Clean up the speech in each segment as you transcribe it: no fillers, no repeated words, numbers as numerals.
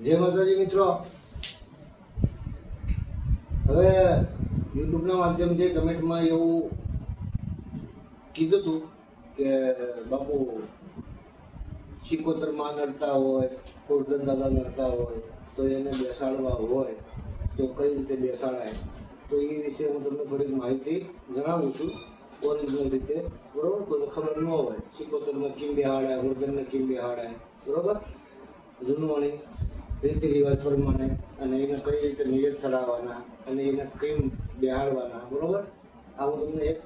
જય માતાજી મિત્રો, હવે યુટ્યુબના માધ્યમથી કમેન્ટમાં એવું કીધું હતું કે બાપુ સિકોતરમાં નડતા હોય, કુરદન દાદા નડતા હોય તો એને બેસાડવા હોય તો કઈ રીતે બેસાડાય, તો એ વિશે હું તમને થોડીક માહિતી જણાવું છું ઓરિજિનલ રીતે. બરોબર, કોઈને ખબર ન હોય સિકોતરમાં કેમ બેહાડાય, કુરદનને કેમ બેહાડાય, બરોબર, જૂનવાણી રીતિ રિવાજ પ્રમાણે, અને એને કઈ રીતે નિયત ચડાવવાના અને એને કેમ બેહાડવાના, બરોબર, આવું તમને એક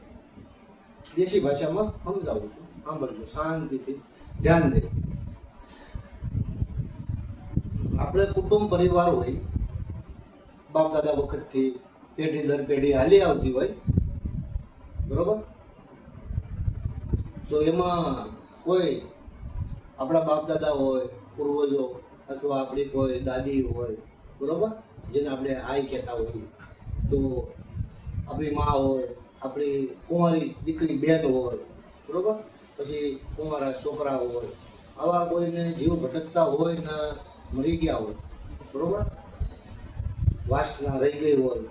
દેશી ભાષામાં સમજાવું છું. સાંભળજો શાંતિથી, ધ્યાન દે. આપણે કુટુંબ પરિવાર હોય, બાપ દાદા વખતથી પેઢી દર પેઢી હાલી આવતી હોય, બરોબર, તો એમાં કોઈ આપણા બાપ દાદા હોય, પૂર્વજો, અથવા આપણી કોઈ દાદી હોય, બરોબર, જેને આપણે આઈ કહેતા હોઈએ, તો આપણી મા હોય, આપણી કુંવારી દીકરી બેન હોય, બરોબર, પછી કુંવારા છોકરા હોય, આવા કોઈને જીવ ભટકતા હોય ને મરી ગયા હોય, બરોબર, વાસના રહી ગઈ હોય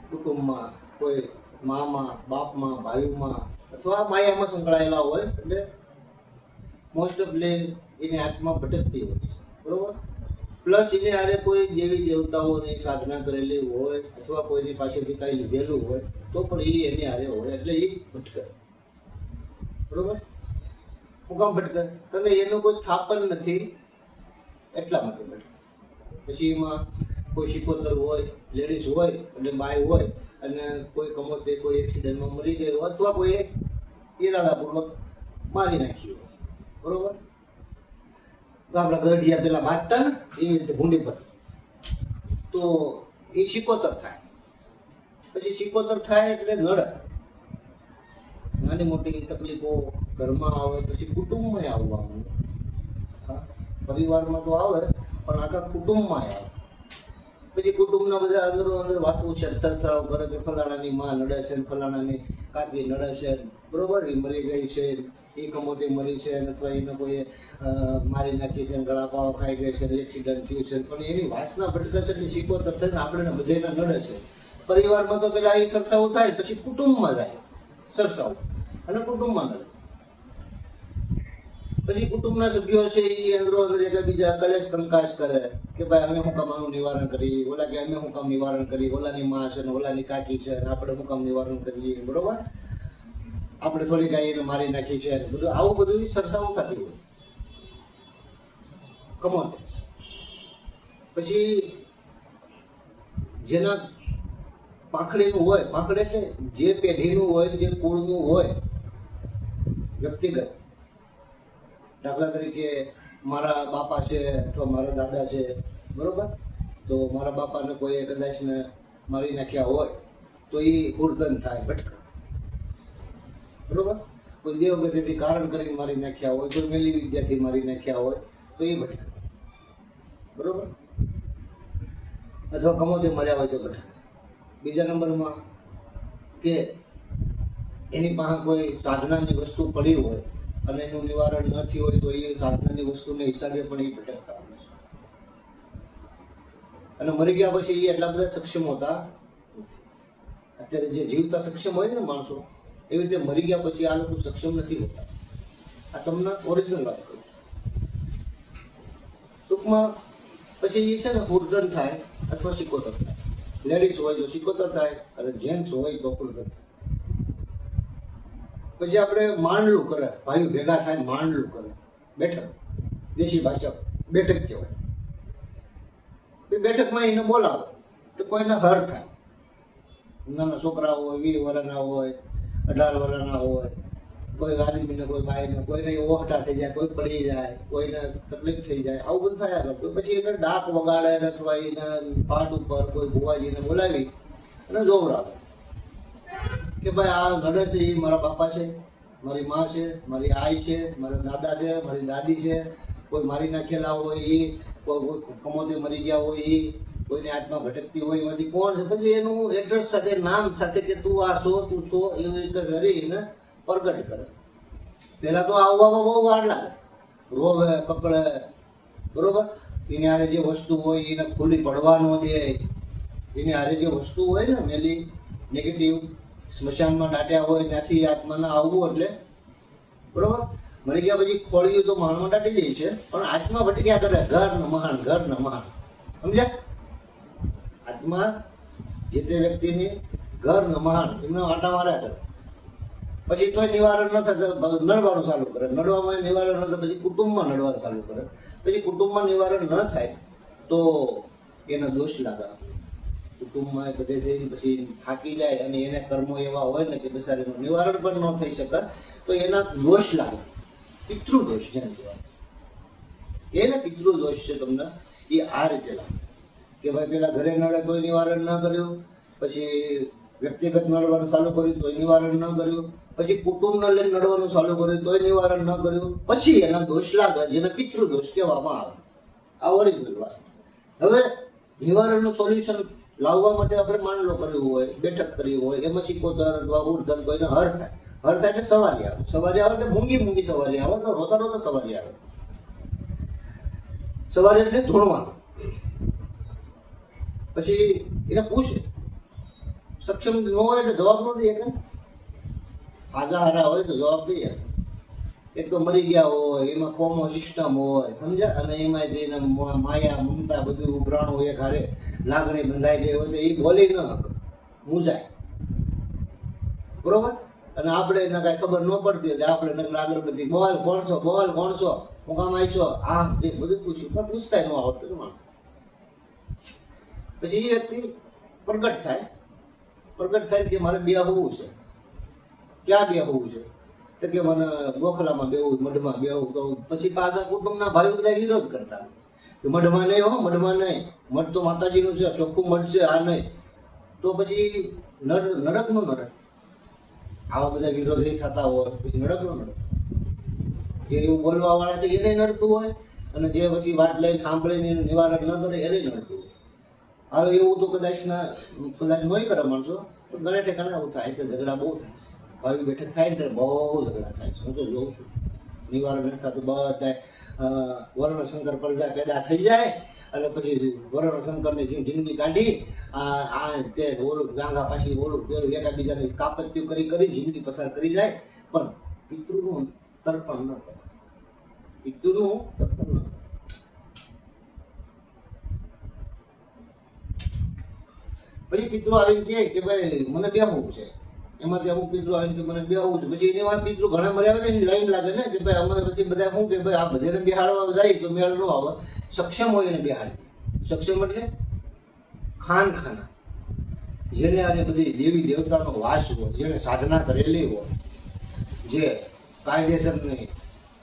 કુટુંબમાં, કોઈ મામાં, બાપમાં, ભાઈઓમાં અથવા માયામાં સંકળાયેલા હોય, એટલે મોસ્ટ ઓફલી એની આત્મા ભટકતી હોય, બરોબર. પ્લસ એને હારે કોઈ દેવી દેવતાઓની સાધના કરેલી હોય અથવા કોઈની પાસેથી કાંઈ લીધેલું હોય તો પણ એ એની હારે હોય, એટલે એ ભટકે, બરોબર. હું કામ ભટકે? કારણ કે એનું કોઈ સ્થાપન નથી એટલા માટે ભટકે. પછી એમાં કોઈ શિકોતર હોય, લેડીઝ હોય અને બાય હોય, અને કોઈ કમોતે કોઈ એક્સિડન્ટમાં મરી ગયો હોય અથવા કોઈ ઈરાદાપૂર્વક મારી નાખ્યું હોય, બરોબર. તો આપણા ગઢિયા પેલા બાંધતા ને એવી રીતે ભૂંડી પર, તો એ શિકોતર થાય. પછી શિકોતર થાય એટલે નડે, નાની મોટી તકલીફો ઘરમાં આવે, પછી કુટુંબમાં આવવાનું, પરિવારમાં તો આવે પણ આખા કુટુંબમાં આવે. પછી કુટુંબના બધા અંદરો અંદર વાતો સરસરાવ કરે કે ફલાણાની માં નડે છે, ફલાણાની કાકી નડે છે, બરોબર, એ મરી ગઈ છે, એ કમોતે મરી છે, અથવા એને કોઈ મારી નાખી છે, ગળા પાવ ખાઈ ગઈ છે, એક્સિડન્ટ થયું છે, પણ એની વાસના ભટકે છે એટલે શિકોતર થઈને આપણે બધાને નડે છે. પરિવારમાં તો પેલા એ સરસાવ થાય, પછી કુટુંબમાં જાય સરસાવ, અને કુટુંબમાં નડે. પછી કુટુંબના સભ્યો છે એ અંદરો અંદર એકબીજા કલેશ કંકાશ કરે કે ભાઈ અમે શું કામ આનું નિવારણ કરીએ, ઓલા કે અમે શું કામ નિવારણ કરીએ, ઓલાની માં છે ને ઓલાની કાકી છે ને આપણે શું કામ નિવારણ કરીએ, બરોબર, આપણે થોડી ગાયને મારી નાખી છે, બધું આવું બધું સરસાવું થતી હોય કમોતે. પછી જેના પાંખડીનું હોય, પાંખડી એટલે જે પેઢીનું હોય, જે કુળનું હોય, વ્યક્તિગત, દાખલા તરીકે મારા બાપા છે અથવા મારા દાદા છે, બરોબર, તો મારા બાપાને કોઈ કદાચ ને મારી નાખ્યા હોય તો એ કુર્દન થાય, ભટકા, બરોબર. કોઈ દેવગતિથી કારણ કરીને મારી નાખ્યા હોય, કોઈ મેલી વિદ્યાથી મારી નાખ્યા હોય તો એ ભટકા, બરોબર, અથવા કમોતે મર્યા હોય તો ભટકા. બીજા નંબરમાં કે એની પાસે કોઈ સાધનાની વસ્તુ પડી હોય અને એનું નિવારણ નથી હોય તો એ સાધનાની વસ્તુને હિસાબે પણ એ ભટકતા હોય છે. અને મરી ગયા પછી એ એટલા બધા સક્ષમ હોતા નથી. અત્યારે જે જીવતા સક્ષમ હોય ને માણસો, એવી રીતે મરી ગયા પછી આ લોકો સક્ષમ નથી હોતા. આ તમને ઓરિજિનલ વાત કરું. ટૂંકમાં પછી એ છે ને કુર્દન થાય અથવા શિકોતર થાય. લેડીઝ હોય તો શિકોતર થાય અને જેન્ટ્સ હોય તો કુર્દન થાય. પછી આપણે માંડલું કરે, ભાઈઓ ભેગા થાય માંડલું કરે, બેઠક, દેશી ભાષા બેઠક કહેવાય. બેઠકમાં એને બોલાવે તો કોઈને હર થાય. નાના છોકરા હોય, 20 વર્ષના હોય, 18 વર્ષના હોય, કોઈ આદમીને કોઈ ભાઈને, કોઈને ઓહટા થઈ જાય, કોઈ પડી જાય, કોઈને તકલીફ થઈ જાય, આવું બધું થયા કરતું. પછી એને ડાક વગાડે અથવા એના પાટ ઉપર કોઈ ભુવાજીને બોલાવી અને જોવરાવે કે ભાઈ આ નડે છે એ મારા બાપા છે, મારી માં છે, મારી આઈ છે, મારા દાદા છે, મારી દાદી છે, કોઈ મારી નાખેલા હોય એ, કોઈ કમોતે મરી ગયા હોય એ, કોઈની આત્મા ભટકતી હોય એમાંથી કોણ છે. પછી એનું એડ્રેસ સાથે, નામ સાથે કે તું આ છો, તું છો, એવી રીતે કરીને પ્રગટ કરે. પહેલાં તો આવવામાં બહુ વાર લાગે, રોવે, કકળે, બરોબર, એને હારે જે વસ્તુ હોય એને ખુલ્લી પડવા ન દે, એને હારે જે વસ્તુ હોય ને મેલી નેગેટિવ, સ્મશાનમાં દાટ્યા હોય ત્યાંથી આત્માના આવવું એટલે બરોબર. મરી ગયા પછી ખોળ્યું તો મહાણમાં દાટી દે છે, પણ આત્મા ભટક્યા કરે ઘર ન મહાણ, સમજ્યા? આત્મા જે તે વ્યક્તિની ઘર ન મહાણ એમને આટા માર્યા કરે, પછી તોય નિવારણ ન થતા નડવાનું ચાલુ કરે, નડવામાં નિવારણ ન થાય પછી કુટુંબમાં નડવાનું ચાલુ કરે, પછી કુટુંબમાં નિવારણ ન થાય તો એના દોષ લાગે. કુટુંબમાં બધે જઈને પછી થાકી જાય અને એને કર્મો એવા હોય ને કે બિચારીનું નિવારણ પણ ન થઈ શકે તો એના દોષ લાગે, પિતૃદોષ જેને કહેવાય. એને પિતૃદોષ છે તમને એ આ રીતે લાગે કે ભાઈ પેલા ઘરે નડે તોય નિવારણ ન કર્યું, પછી વ્યક્તિગત નડવાનું ચાલુ કર્યું તોય નિવારણ ન કર્યું, પછી કુટુંબને લઈને નડવાનું ચાલુ કર્યું તોય નિવારણ ન કર્યું, પછી એના દોષ લાગે જેને પિતૃદોષ કહેવામાં આવે. આ ઓરિજિનલ વાત. હવે નિવારણનું સોલ્યુશન લાવવા માટે આપણે માંડલો કરવું હોય, બેઠક કરવી હોય, એમાં સિકોતર અથવા ઉર્ધન કોઈને હર થાય એટલે સવારી આવે એટલે મૂંગી સવારી આવે તો રોતા સવારી આવે. સવારી એટલે ધૂણવાનું. પછી એને પૂછે, સક્ષમ ન હોય એટલે જવાબ ન દે, હાજા હારા હોય તો જવાબ દઈએ. એક તો મરી ગયા હોય એમાં કોમો સિસ્ટમ હોય, સમજ્યા? અને એમાં જે માયા મમતા બધું ઉભરાણું એક હારે લાગણી બંધાઈ ગઈ હોય તો એ બોલી ન મૂંઝાય, બરોબર. અને આપણે એને કાંઈ ખબર ન પડતી હોય આપણે નકર અગરબત્તી બોલ કોણ છો હું કામ આવી છો આ બધું પૂછ્યું પણ પૂછતા ન આવડતું માણસ. પછી એ વ્યક્તિ પ્રગટ થાય કે મારે બે હોવું છે. ક્યાં બે હોવું છે? તો કે મને ગોખલામાં બેવું, મઢમાં બેવું. તો પછી પાછા કુટુંબના ભાઈઓ બધા વિરોધ કરતા કે મઢમાં નહીં, મઢ તો માતાજીનું છે, ચોખ્ખું મઢ છે, આ નહીં. તો પછી નડક નો નડક, આવા બધા વિરોધ થતા હોય પછી નડક નો નડક. જે એવું બોલવા વાળા છે એને નડતું હોય અને જે પછી વાત લઈને સાંભળીને નિવારણ ન કરે એને નડતું હોય. હવે એવું તો કદાચ નહીં કરે માણસો, પણ ઘણા ઠેકાણે એવું થાય છે, ઝઘડા બહુ થાય છે. ભાવી બેઠક થાય ને બહુ ઝઘડા થાય છે, હું તો જોઉં છું. નિવારણ નથી થતું, બધા વર્ણશંકર પ્રજા પેદા થઈ જાય અને પછી વર્ણશંકરની જિંદગી કાઢી આ તે ઓલું ગાંગા પાછી ઓલું પેલું એકાબીજાની કાપત્યું કરી જિંદગી પસાર કરી જાય, પણ પિતૃનું તર્પણ ન કરે. પછી પિતૃ આવીને કહે કે ભાઈ મને બેહવું છે. એમાંથી અમુક પિતૃ આવીને કે મને બેહવું છે. પછી એની વાત પિતૃ ઘણા મર્યા આવે ને એની લાઈન લાગે ને કે ભાઈ અમારે પછી બધા શું કે ભાઈ આ બધાને બેહાડવા જાય તો મેળ ન આવે. સક્ષમ હોય એને બેહાડી. સક્ષમ એટલે ખાના જેને આને બધી દેવી દેવતાનો વાસ હોય, જેને સાધના કરેલી હોય, જે કાયદેસરની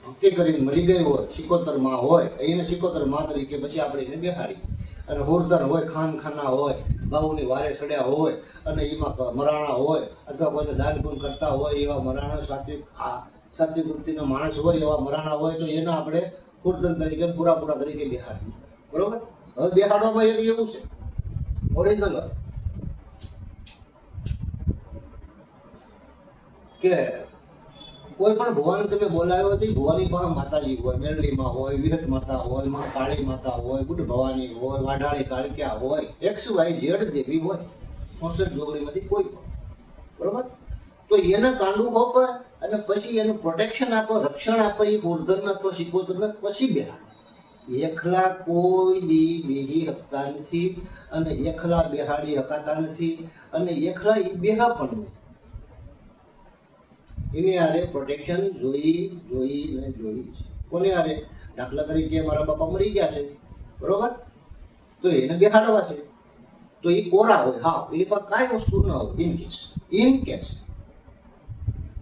ભક્તિ કરીને મરી ગઈ હોય, સિકોતર માં હોય, એને સિકોતર માં તરીકે પછી આપણે એને બેહાડી. અને હોરદર હોય, ખાના હોય, ગાઉની વારે સડ્યા હોય અને એમાં મરાણા હોય અથવા કોઈને દાન પૂન કરતા હોય એવા મરાણા, સાત્વિક વૃત્તિના માણસ હોય એવા મરાણા હોય તો એને આપણે હોરદર તરીકે પૂરા તરીકે બેહાડીએ, બરોબર. હવે બેહાડવામાં એક એવું છે ઓરિજિનલ કે કોઈ પણ ભુવાને તમે બોલાવ્યો હતી, ભુવાની પાસે માતાજી હોય, મેરડીમાં હોય, વિહત માતા હોય, મા કાળી માતા હોય, ગુડ ભવાની હોય, વાઢાળી કાળિકા હોય, XY Z દેવી હોય, 64 જોગણીમાંથી કોઈ પણ, બરોબર. તો એને કાંડું હોપે અને પછી એનું પ્રોટેક્શન આપે, રક્ષણ આપે એ ગોરધન અથવા સિકોતરને પછી બેહાડે. એકલા કોઈ દી બેહી શકતા નથી અને એકલા બેહાડી શકાતા નથી અને એકલા એ બેહા પણ નહીં. એની હારે પ્રોટેક્શન જોઈ છે. કોને હારે? દાખલા તરીકે મારા બાપા મરી ગયા છે, બરોબર, તો એને બેહાડવા છે તો એ કોરા હોય, હા એની પાસે કાંઈ વસ્તુ ન હોય, ઇન કેસ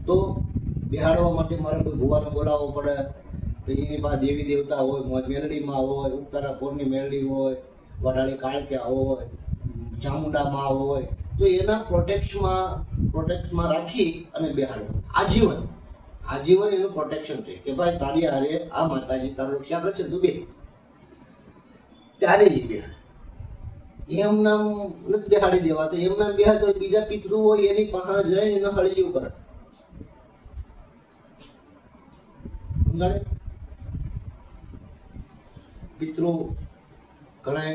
તો બેહાડવા માટે મારે કોઈ ભુવાને બોલાવવો પડે. એની પાસે દેવી દેવતા હોય, મેલડીમાં હોય, ઉત્તરા કોરની મેલડી હોય, વડાળી કાળક્યા હોય, ચામુંડામાં હોય, તો એના પ્રોટેક્ટમાં રાખી અને બેહાડવા. આજીવન એનું પ્રોટેક્શન છે કે ભાઈ તારી હારે આ માતાજી તારું રક્ષા કરશે, તું બે ત્યારે જ બેહાડ. એમ નામ નથી બેહાડી દેવા. તો એમ નામ બેહાડ તો બીજા પિતૃ હોય એની પાસે જઈને એને હળિયું કરે. પિતૃ ઘણા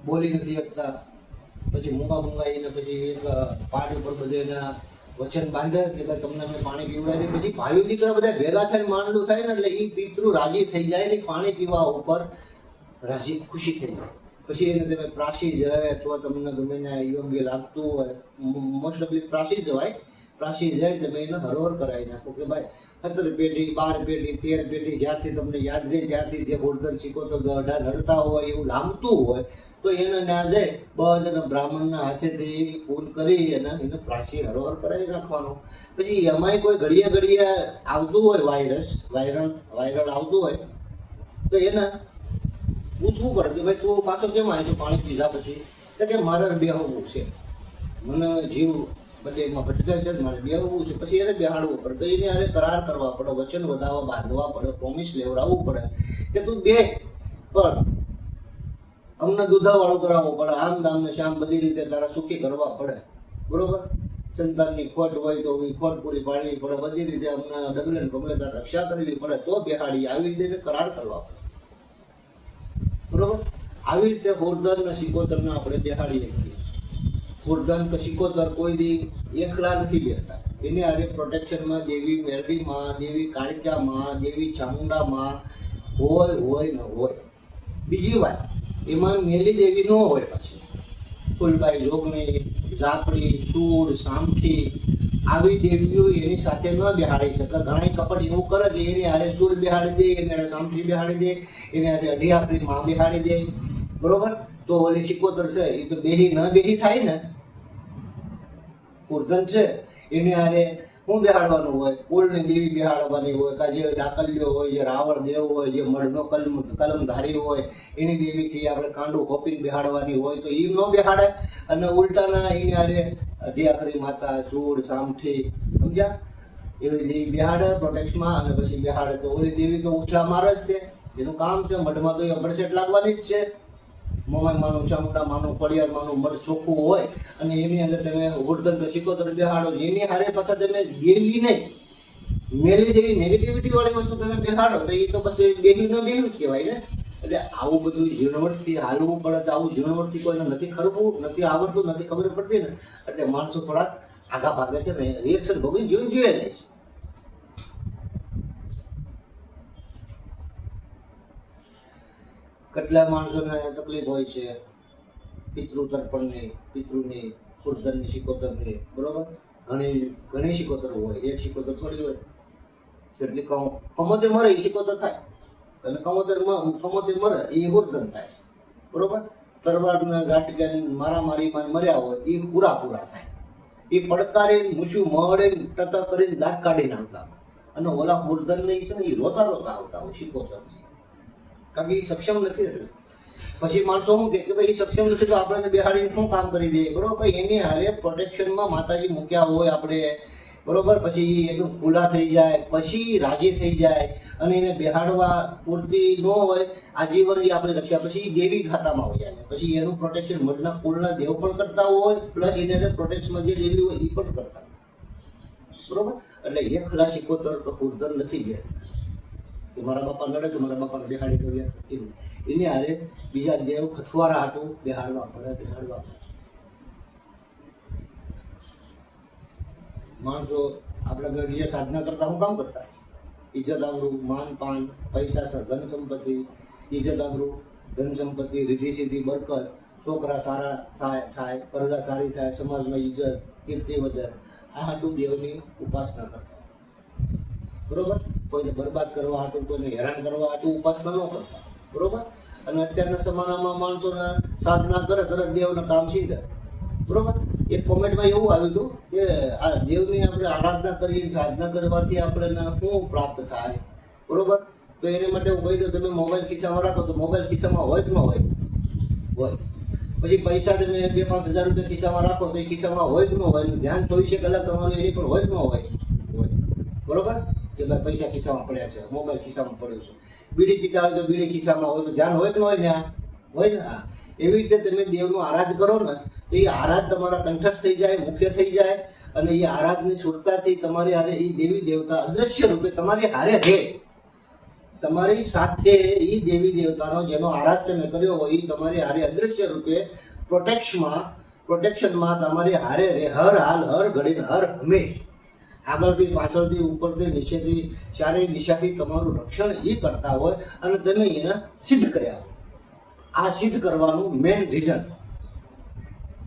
બોલી નથી શકતા, પછી મૂંગા એને પછી એક પાટ ઉપર બધે એના વચન બાંધે કે ભાઈ તમને અમે પાણી પીવડાવી દઈએ. પછી ભાઈઓ દીકરા બધા ભેગા થઈને માંડલું થાય ને એટલે એ પિતૃ રાજી થઈ જાય ને પાણી પીવા ઉપર રાજી ખુશી થઈ જાય. પછી એને તમે પ્રાસી જાય અથવા તમને ગમે ને યોગ્ય લાગતું હોય, મોસ્ટ ઓફલી પ્રાસી જવાય, પ્રાસી જાય તમે એને હરોહર કરાવી નાખો કે ભાઈ 17 પેઢી 12 પેઢી 13 પેઢી જ્યારથી તમને યાદ રહે ત્યારથી જે ગોર્ધન સિકોતર ગઢા નડતા હોય એવું લાગતું હોય તો એને ના જાય બધા બ્રાહ્મણના હાથેથી પૂન કરી એને પ્રાસી હરોહર કરાવી નાખવાનો. પછી એમાંય કોઈ ઘડીએ આવતું હોય વાયરલ આવતું હોય તો એને પૂછવું પડે કે ભાઈ તું પાછો કેમ આવ્યો પાણી પીધા પછી? તો કે મારે બેહવું છે, મને જીવ બધેમાં ભટકાય છે, મારે બેહવું છે. પછી એને બેહાડવું પડે, તો એને અરે કરાર કરવા પડે, વચન વધાવવા બાંધવા પડે, પ્રોમિસ લેવડાવવું પડે કે તું બે પણ અમને દૂધાવાળું કરાવવું પડે, આમ દામ ને શામ બધી રીતે તારા સુખી કરવા પડે. બરોબર, સંતાનની ખોટ હોય તો એ ખોટ પૂરી પાડવી પડે, બધી રીતે અમને ડગલે ને પગલે તાર રક્ષા કરવી પડે તો બેહાડી, આવી રીતે કરાર કરવા પડે. બરોબર, આવી રીતે ગોર્ધન ને સિકોતરને આપણે બેહાડી શકીએ. ગોર્ધન કે સિકોતર કોઈ દી એકલા નથી બેસતા, એને આરે પ્રોટેક્શનમાં દેવી મેરડીમાં, દેવી કાળિકામાં, દેવી ચામુંડામાં હોય ન હોય. બીજી વાત એમાં મેલી દેવી ન હોય, પછી ફૂલબાઈ જોગણી, ઝાપડી, સૂળ, સામઠી આવી દેવીઓ એની સાથે ન બેહાડી શકે. ઘણા કપડ એવું કરે કે એની હારે સૂળ બેહાડી દે, એને સામઠી બેહાડી દે, એને હારે અઢી આખરી માં બેહાડી દે. બરોબર, તો ઓલી સિકોતર છે એ તો બેહી ન બેહી થાય ને. ગોર્ધન છે એની હારે શું બેહાડવાનું હોય? કુળની દેવી બેહાડવાની હોય, કાં જે ડાકલિયો હોય, જે રાવણ દેવ હોય, જે મળનો કલમધારી હોય એની દેવીથી આપણે કાંડું ખોપીને બેહાડવાની હોય તો એ ન બેહાડે. અને ઉલટાના એની હારે અઢિયાખરી માતા, ચૂડ, સામઠી, સમજ્યા, એવી દેવી બેહાડે પ્રોટેક્શમાં. અને પછી બેહાડે તો ઓલી દેવી તો ઉઠલા મારે જ તે, એનું કામ છે. મઢમાં તો એ અબડસેટ લાગવાની જ છે. મોમાઈ માનું, ચામુંડા માનું, પડિયાર માનું મઢ ચોખ્ખું હોય અને એની અંદર તમે ગોર્ધન કે સિકોતર બેહાડો, એની હારે પાછા તમે દેવી નહીં મેલી દેવી નેગેટિવિટી વાળી વસ્તુ તમે બેહાડો તો એ તો પછી બેહી ન બેહ્યું જ કહેવાય ને. એટલે આવું બધું ઝીણવટથી હાલવું પડે. તો આવું ઝીણવટથી કોઈને નથી ખરવું, નથી આવડતું, નથી ખબર પડતી ને એટલે માણસો થોડાક આગા ભાગે છે ને રિએક્શન ભોગવી જીવી જાય છે. કેટલા માણસોને તકલીફ હોય છે પિતૃ તર્પણની, પિતૃની, ગોર્ધનની, સિકોતરની. બરોબર, ઘણી સિકોતર હોય, એક સિકોતર થોડી હોય. જેટલી કમોતે મરે એ સિકોતર થાય અને કમોતે મરે એ ગોર્ધન થાય. બરોબર, તરવારના ઝાટકા મારામારીમાં મર્યા હોય એ પૂરા થાય. એ પડકારે મૂછું મળે ટકા કરીને દાંત કાઢીને આવતા. અને ઓલા ગોર્ધન નહીં છે ને એ રોતા આવતા હોય સિકોતર, કારણ કે એ સક્ષમ નથી. એટલે પછી માણસો શું કે ભાઈ એ સક્ષમ નથી તો આપણને બેહાડીને શું કામ કરી દે? બરોબર, એની હારે પ્રોટેક્શનમાં માતાજી મૂક્યા હોય આપણે. બરોબર, પછી એકદમ ખુલ્લા થઈ જાય, પછી રાજી થઈ જાય અને એને બેહાડવા પૂરતી ન હોય આજીવન એ આપણે રખ્યા પછી એ દેવી ખાતામાં હોય જાય. પછી એનું પ્રોટેક્શન મઢના કુળના દેવ પણ કરતા હોય, પ્લસ એને પ્રોટેક્શનમાં જે દેવી હોય એ પણ કરતા. બરોબર, એટલે એક ખલા સિકોતર તો ગોર્ધન નથી બેસતા કે મારા બાપા નડે છે, મારા બાપાને બેહાડી દો. એવું એને હારે બીજા દેવ ખથવારા હાટું બેહાડવા પડે. માણસો આપણા ઘડીએ સાધના કરતા હું કામ કરતા? ઇજ્જત આબરૂ, માન પાન, પૈસા, ધન સંપત્તિ, ઇજ્જત આબરૂ, ધન સંપત્તિ, રીધિ સિદ્ધિ, બરકત, છોકરા સારા થાય, પ્રજા સારી થાય, સમાજમાં ઇજ્જત કીર્તિ વધે. આ હાટું દેવની ઉપાસના કરતા. બરોબર, કોઈને બરબાદ કરવા હાટું, કોઈને હેરાન કરવા હાટું ઉપાસના ન કરતા. બરોબર, અને અત્યારના જમાનામાં માણસોને સાધના કરે તરત દેવનું કામ સીધે. બરોબર, એક કોમેન્ટમાં એવું આવ્યું હતું કે આ દેવની આપણે આરાધના કરીએ, સાધના કરવાથી આપણને શું પ્રાપ્ત થાય? બરોબર, તો એને માટે હું કહી દઉં, તમે મોબાઈલ ખિસ્સામાં રાખો તો મોબાઈલ ખિસ્સામાં હોય કે ન હોય? હોય. પછી પૈસા તમે 2-5 હજાર રૂપિયા ખિસ્સામાં રાખો તો એ ખિસ્સામાં હોય કે ન હોય? ધ્યાન 24 કલાક તમારું એની પર હોય કે ન હોય? હોય. બરોબર, કે ભાઈ પૈસા ખિસ્સામાં પડ્યા છે, મોબાઈલ ખિસ્સામાં પડ્યો છે. બીડી પીતા હોય તો બીડી ખિસ્સામાં હોય તો ધ્યાન હોય કે ન હોય ને? હોય ને. હા, એવી રીતે તમે દેવનું આરાધ કરો ને તો એ આરાધ તમારા કંઠસ્થ થઈ જાય, મુખ્ય થઈ જાય અને એ આરાધની સુરતાથી તમારી હારે એ દેવી દેવતા અદ્રશ્ય રૂપે તમારી હારે રહે. તમારી સાથે એ દેવી દેવતાનો જેનો આરાધ તમે કર્યો હોય એ તમારી હારે અદૃશ્ય રૂપે પ્રોટેક્શનમાં તમારી હારે રહે, હર હાલ, હર ઘડી, હર હંમેશ, આગળથી પાછળથી ઉપરથી નીચેથી ચારેય દિશાથી તમારું રક્ષણ એ કરતા હોય અને તમે એને સિદ્ધ કર્યા હોય. આ સિદ્ધ કરવાનું મેઇન રીઝન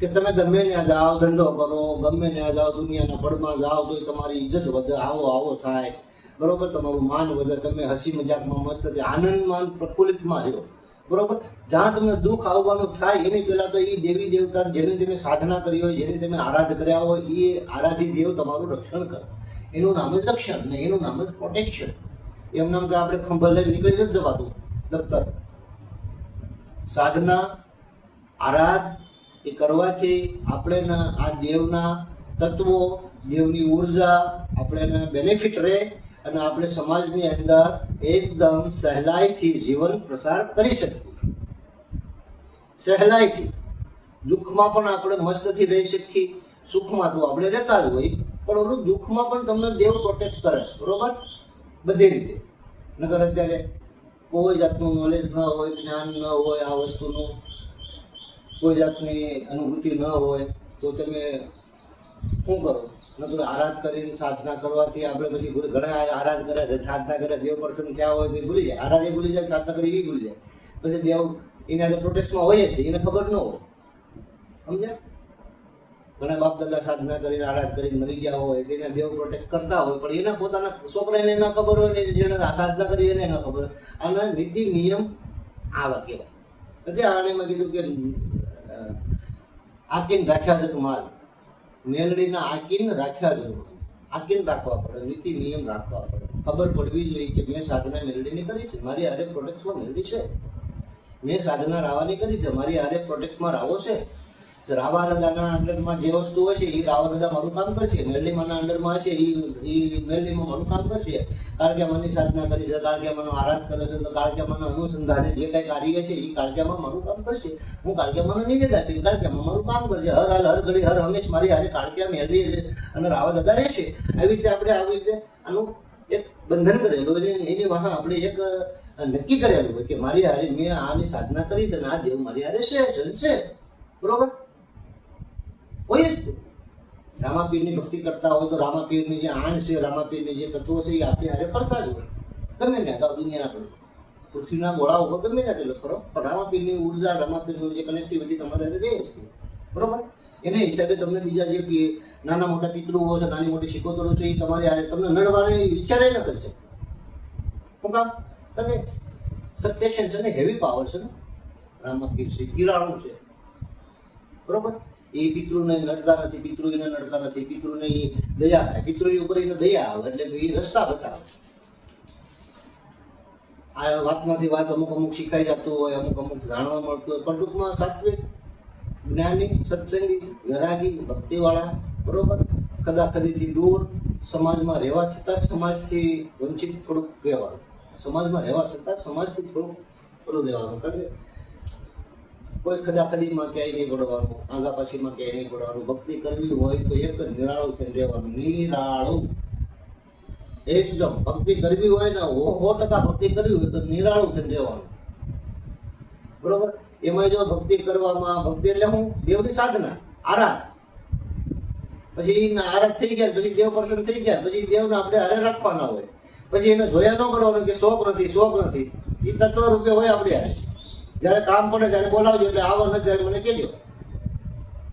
કે તમે ગમે ત્યાં જાઓ, ધંધો કરો, ગમે ત્યાં જાઓ, દુનિયાના પડમાં જાઓ તો તમારી ઇજ્જત વધે, આવો થાય, બરોબર, તમારું માન વધે, તમે હસી મજાકમાં મસ્ત આનંદમાં પ્રફુલ્લિતમાં રહ્યો, બરોબર. જ્યાં તમને દુઃખ આવવાનું થાય એની પહેલા તો એ દેવી દેવતા જેની તમે સાધના કરી હોય, જેની તમે આરાધ કર્યા હોય, એ આરાધી દેવ તમારું રક્ષણ કરે. એનું નામ જ રક્ષણ ને એનું નામ જ પ્રોટેક્શન. એમ નામ કે આપણે ખંભર લઈને નીકળી નથી જવાતું દફતર. સાધના આરાધ એ કરવાથી આપણે આ દેવના તત્વો, દેવની ઉર્જા આપણે બેનિફિટ રહે અને આપણે સમાજની અંદર એકદમ સહેલાઈથી જીવન પ્રસાર કરી શકીએ. સહેલાઈથી દુઃખમાં પણ આપણે મસ્તથી રહી શકીએ. સુખમાં તો આપણે રહેતા જ હોય, પણ ઓલું દુઃખમાં પણ તમને દેવ પ્રોટેક્ટ કરે, બરોબર, બધી રીતે. નગર અત્યારે કોઈ જાતનું નોલેજ ન હોય, જ્ઞાન ન હોય, આ વસ્તુનું કોઈ જાતની અનુભૂતિ ન હોય તો તમે શું કરો? નકર આરાધ કરીને સાધના કરવાથી આપણે પછી ઘણા આરાધ કરે છે, સાધના કરે, દેવ પ્રસન્ન થયા હોય તો ભૂલી જાય, આરાધે ભૂલી જાય, સાધના કરી એ ભૂલી જાય. પછી દેવ એના પ્રોટેક્ટમાં હોય છે, એને ખબર ન હોય, સમજ્યા? ઘણા બાપ દાદા સાધના કરીને આરાધ કરીને મરી ગયા હોય, તેને દેવ પ્રોટેક્ટ કરતા હોય, પણ એના પોતાના છોકરાને ન ખબર હોય ને જેને સાધના કરી એને ન ખબર હોય. આના નીતિ નિયમ આવા કહેવાય. એટલે આને કીધું કે આકીને રાખ્યા છે માલ, મેલડીના આકીને રાખ્યા છે માલ. આકીને રાખવા પડે, નીતિ નિયમ રાખવા પડે, ખબર પડવી જોઈએ કે મેં સાધના મેલડીની કરી છે, મારી હારે પ્રોટેક્ટમાં મેલડી છે. મેં સાધના રાવાની કરી છે, મારી હારે પ્રોટેક્ટમાં રાવો છે. રાવા દાદાના અંડરમાં જે વસ્તુ હોય છે એ રાવા દાદા મારું કામ કરશે, મેરલીમાના અંડરમાં છે એ મેરલીમાં મારું કામ કરશે. કાળક્યામાંની સાધના કરી છે, કાળક્યામાંનો આરાધ કરે છે, તો કાળક્યામાંના અનુસંધાને જે કંઈ કાર્ય છે એ કાળક્યામાં મારું કામ કરશે. હું કાળક્યામાંનો નિવેદ આપીશ, કાળક્યામાં મારું કામ કરશે. હર હાલ, હર ઘડી, હર હંમેશ મારી હારે કાળક્યા, મેરલી અને રાવા દાદા રહેશે. આવી રીતે આપણે આવી રીતે આનું એક બંધન કરેલું, એની વાહ આપણે એક નક્કી કરેલું હોય કે મારી હારે મેં આની સાધના કરી છે અને આ દેવ મારી હારે છે, બરોબર. હોય જ તો રામાપીરની ભક્તિ કરતા હોય તો રામાપીરની જે આણ છે, રામાપીરની જે તત્વો છે એ આપણે હારે ફરતા જ હોય. ગમે ત્યાં જાઓ દુનિયાના પૃથ્વીના ગોળા ઉપર ગમે ત્યાં તે ફરો, પણ રામાપીરની ઉર્જા, રામાપીરનું જે કનેક્ટિવિટી તમારે રહે છે, બરોબર. એને હિસાબે તમને બીજા જે નાના મોટા પિતૃઓ છે, નાની મોટી શિકોતરો છે એ તમારી હારે તમને નડવાની વિચારે ન કરી શકે. શું કામ? કે સબસ્ટેશન છે ને, હેવી પાવર છે ને, રામાપીર છે, કિરાણું છે, બરોબર. એ પિતૃને નડતા નથી, પિતૃ એને નડતા નથી, પિતૃને એ દયા થાય, પિતૃની ઉપર એને દયા આવે એટલે એ રસ્તા બતાવે. આ વાતમાંથી વાત અમુક શીખાઈ જતું હોય, અમુક જાણવા મળતું હોય, પણ ટૂંકમાં સાત્વિક, જ્ઞાની, સત્સંગી, વૈરાગી, ભક્તિવાળા, બરોબર, કદાકદીથી દૂર, સમાજમાં રહેવા છતાં સમાજથી વંચિત થોડુંક રહેવાનું, સમાજમાં રહેવા છતાં સમાજથી થોડુંક થોડું રહેવાનું. કારણ કોઈ ખદાખદીમાં ક્યાંય નહીં પડવાનું, આગા પાછીમાં ક્યાંય નહીં પડવાનું. ભક્તિ કરવી હોય તો એક નિરાળું થઈને રહેવાનું, નિરાળું એકદમ. ભક્તિ કરવી હોય ને 100% ભક્તિ કરવી હોય તો નિરાળું થઈને રહેવાનું, બરોબર. એમાં જો ભક્તિ કરવામાં, ભક્તિ એટલે હું દેવની સાધના, આરાધ, પછી આરાધ થઈ ગયા, પછી દેવ પ્રસન્ન થઈ ગયા, પછી દેવને આપણે હારે રાખવાના હોય. પછી એને જોયા ન કરવાનું કે શોખ નથી, એ તત્વ રૂપે હોય આપણે હારે. જ્યારે કામ પડે ત્યારે બોલાવજો, એટલે આવો નથી ત્યારે મને કહેજો.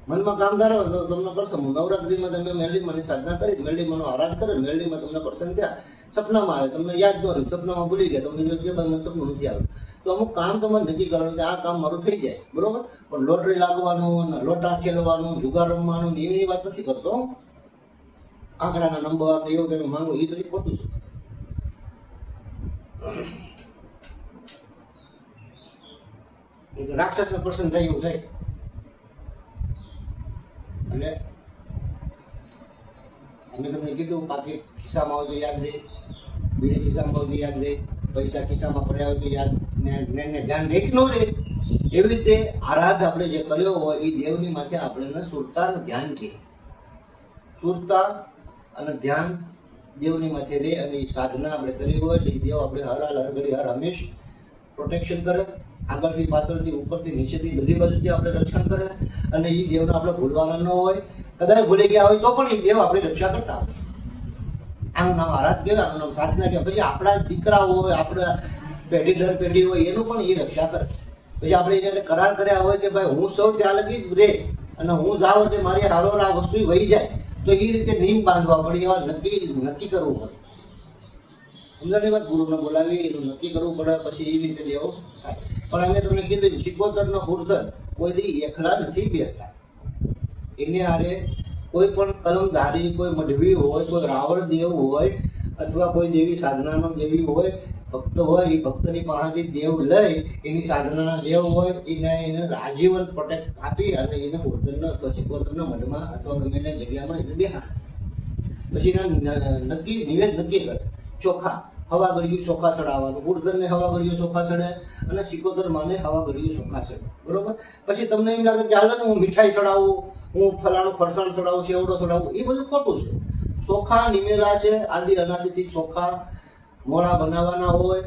મનમાં કામ ધારો તો તમને પ્રસન્ન. નવરાત્રિમાં તમે મેરડીમાંની સાધના કરી, મેરડીમાંનો આરાધ કરે, મેરડીમાં તમને પ્રસન્ન થયા, સપનામાં આવે, તમને યાદ ન રહ્યું, સપનામાં ભૂલી ગયા, તમને કે ભાઈ મને સપનું નથી આવ્યું, તો અમુક કામ તમારે નક્કી કરવાનું કે આ કામ મારું થઈ જાય, બરોબર. પણ લોટરી લાગવાનું, લોટા ખેલવાનું, જુગાર રમવાનું એની વાત નથી કરતો. આંકડાના નંબર ને એવું તમે માંગો એ પછી ખોટું છે. રાક્ષસને પ્રસન્ન થાય એવું થાય. એટલે અમે તમને કીધું પાકીટ ખિસ્સામાં હોય તો યાદ રહે, બીડી ખિસ્સામાં હોય તો યાદ રહે, પૈસા ખિસ્સામાં પડ્યા હોય તો યાદ ને ધ્યાન રહે કે ન રહે. એવી રીતે આરાધ આપણે જે કર્યો હોય એ દેવની માથે આપણે સુરતા અને ધ્યાન રહે. સુરતા અને ધ્યાન દેવની માથે રહે અને એ સાધના આપણે કરી હોય એટલે દેવ આપણે હર હાલ હર ઘડી હર હંમેશ પ્રોટેક્શન કરે, આગળથી પાછળથી ઉપરથી નીચેથી બધી બાજુથી આપણે રક્ષણ કરે. અને એ દેવને આપણે ભૂલવાના ન હોય. કદાચ ભૂલી ગયા હોય તો પણ એ દેવ આપણે રક્ષા કરતા હોય. આનું નામ આરાધ કહેવાય, આનું નામ સાધના કહેવાય. પછી આપણા દીકરા હોય, આપણા પેઢી દર પેઢી હોય એનું પણ એ રક્ષા કરે. પછી આપણે એને કરાર કર્યા હોય કે ભાઈ હું સૌ ત્યાં લગી જ રે અને હું જાઉં એટલે મારી હારોર આ વસ્તુ વહી જાય, તો એ રીતે નિયમ બાંધવા પડે, એવા નક્કી કરવું પડે. સમજાની વાત, ગુરુને બોલાવી એનું નક્કી કરવું પડે, પછી એ રીતે દેવો થાય. પણ અમે તમને કીધું 75 કુર્ધન કોઈ દી એકલા નથી બેસતા. એને હારે કોઈ પણ કલમધારી, કોઈ મઢવી હોય, કોઈ રાવણ દેવ હોય અથવા કોઈ દેવી સાધનાનો દેવી હોય, ભક્ત હોય, એ ભક્તની પાસેથી દેવ લઈ એની સાધનાના દેવ હોય એને રાજીવન પ્રોટેક્ટ આપી અને એને કુર્ધન અથવા 75 મઢમાં અથવા ગમે તે જગ્યામાં એને બેહાડે. પછી એના નિવેદ નક્કી કરે. ચોખા હવા ગળ્યું ચોખા ચડાવવાનું, કુર્ધનને હવા ગળ્યું ચોખા ચડે અને 75 માને હવા ગળ્યું ચોખા ચડે. બરોબર. પછી તમને એમ લાગે કે હાલ ને હું મીઠાઈ ચડાવું, હું ફલાણું ફરસાણ ચડાવું, સેવડો ચડાવું, એ બધું ખોટું છે. ચોખા નિમેલા છે, આદિ અનાદિથી ચોખા મોળા બનાવવાના હોય,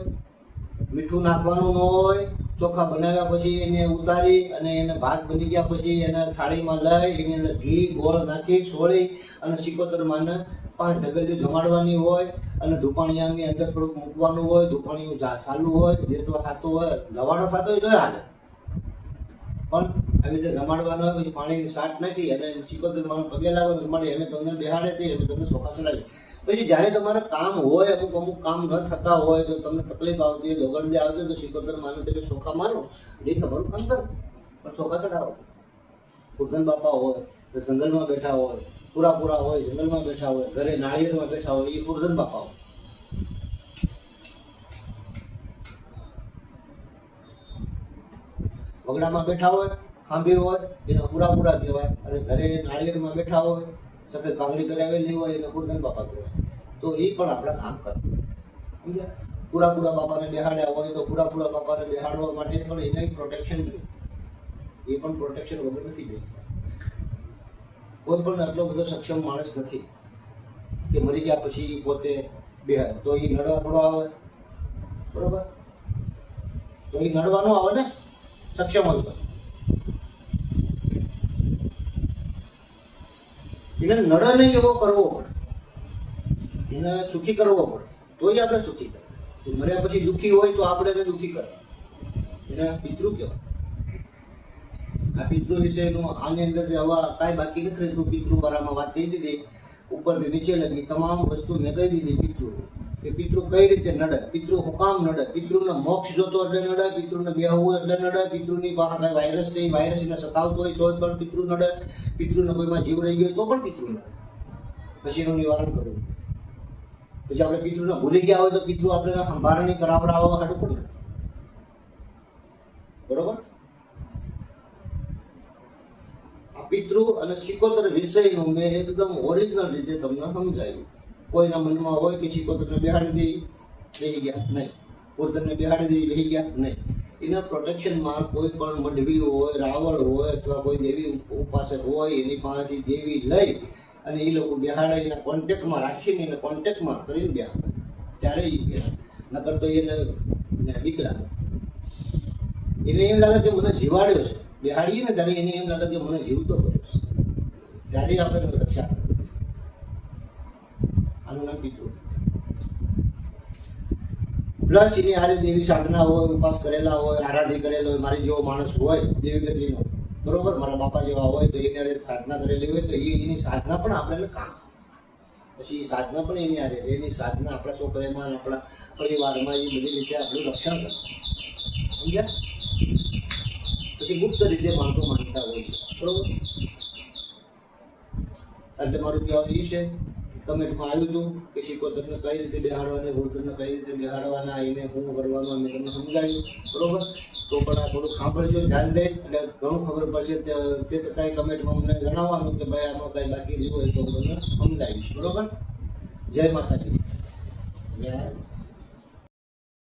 મીઠું નાખવાનું ન હોય. ચોખા બનાવ્યા પછી એને ઉતારી અને એને ભાત બની ગયા પછી એને થાળીમાં લઈ એની અંદર ઘી ગોળ નાખી છોડી અને 75 માને 5 ઢગલીઓ જમાડવાની હોય અને ધૂપાણીયાની અંદર થોડુંક મૂકવાનું હોય. ધૂપાણીયું ચાલુ હોય, દેતવા થતો હોય, ગવાડો થતો હોય તો હાલે, પણ આવી રીતે જમાડવાનો હોય. પછી પાણીની સાટ નાખી અને 75 માને પગે લાગો મળે અમે તમને બેહાડે છે, અમે તમને ચોખા ચડાવી. પછી જ્યારે તમારે કામ હોય, અમુક કામ ન થતા હોય, તો તમને તકલીફ આવતી હોય, દોગંદી આવતી હોય, તો 75 માને તમે ચોખા મારો એટલે તમારું કામ કરો, પણ ચોખા ચડાવો. કુર્ધન બાપા હોય તો જંગલમાં બેઠા હોય, પૂરા હોય જંગલમાં બેઠા હોય, ઘરે નાળિયેરમાં બેઠા હોય, એ કુર્ધન બાપા હોય. વગડામાં બેઠા હોય, ખાંભી હોય, એને પૂરા કહેવાય. અને ઘરે નાળિયેરમાં બેઠા હોય, સફેદ પાઘડી કરાવેલી હોય, એને કુર્ધન બાપા કહેવાય. તો એ પણ આપણા કામ કરે. સમજ્યા? પૂરા બાપાને બેહાડ્યા હોય તો પૂરા બાપાને બેહાડવા માટે પણ એને પ્રોટેક્શન જોઈએ. એ પણ પ્રોટેક્શન વગર નથી દેતા. કોઈ પણ આટલો બધો સક્ષમ માણસ નથી કે મરી ગયા પછી પોતે બેહાડ, તો એ નડવા થોડો આવે. બરોબર. તો એ નડવા ન આવે ને, સક્ષમ હોય તો એને નડે નહીં એવો કરવો પડે, એને સુખી કરવો પડે, તો જ આપણે સુખી કરે. મર્યા પછી દુઃખી હોય તો આપણે એને દુઃખી કરે. એને પિતૃ કહેવાય. આ પિતૃ વિશેનું આની અંદર જે હવા કાંઈ બાકી નથી રહેતું. પિતૃ બારામાં વાત કહી દીધી, ઉપરથી નીચે લગી તમામ વસ્તુ મેં કહી દીધી. પિતૃ કે પિતૃ કઈ રીતે નડે, પિતૃ હું કામ નડે, પિતૃને મોક્ષ જોતો એટલે નડે, પિતૃને બેહવું એટલે નડે, પિતૃની પાસે કાંઈ વાયરસ છે એ વાયરસ એને સતાવતો હોય તો પણ પિતૃ નડે, પિતૃને કોઈમાં જીવ રહી ગયો તો પણ પિતૃ નડે. પછી એનું નિવારણ કરવું. પછી આપણે પિતૃને ભૂલી ગયા હોય તો પિતૃ આપણે સંભારણી કરાવડાવવા હાટું પણ નડે. બરોબર. પિતૃ અને 75 વિષયનું મેં એકદમ ઓરિજિનલ રીતે તમને સમજાવ્યું. કોઈના મનમાં હોય કે 75ને બેહાડી દઈ બેહી ગયા, નહીં. કુર્ધનને બેહાડી દઈ બેહી ગયા, નહીં. એના પ્રોટેક્શનમાં કોઈ પણ મઢવી હોય, રાવળ હોય અથવા કોઈ દેવી ઉપાસક હોય એની પાસેથી દેવી લઈ અને એ લોકો બેહાડે, એના કોન્ટેક્ટમાં રાખીને એને કોન્ટેક્ટમાં કરીને બેહાડે, ત્યારે એ બેહાડે. નકર તો એને બીક લાગે. એને એમ લાગે કે મને જીવાડ્યો છે. બેહાડીએ ને ત્યારે એને એમ લાગે કે મને જીવતો કર્યો છે, ત્યારે આપણે રક્ષા કરે. આનું નામ પિતૃ. પ્લસ એની હારે દેવી સાધના હોય, ઉપાસ કરેલા હોય, આરાધી કરેલો હોય, મારી જેવો માણસ હોય દેવી ગતિનો, બરોબર, મારા બાપા જેવા હોય તો એની હારે સાધના કરેલી હોય તો એની સાધના પણ આપણે કામ. પછી એ સાધના પણ એની હારે, એની સાધના આપણા છોકરામાં, આપણા પરિવારમાં એ બધી રીતે આપણું રક્ષણ કરે. સમજ્યા? પછી ગુપ્ત રીતે માણસો માનતા હોય છે. બરોબર. એટલે મારું કહેવાનું એ છે, કમેન્ટમાં આવ્યું હતું કે 75ને કઈ રીતે બેહાડવાના, કુર્ધનને કઈ રીતે બેહાડવાના, એને શું કરવાનું અમે તમને સમજાવ્યું. બરોબર. તો પણ આ થોડું સાંભળજો, ધ્યાન દે એટલે ઘણું ખબર પડશે. તે છતાંય કમેન્ટમાં અમને જણાવવાનું કે ભાઈ આમાં કઈ બાકી રહ્યું હોય તો તમને સમજાવીશ. બરોબર. જય માતાજી. જય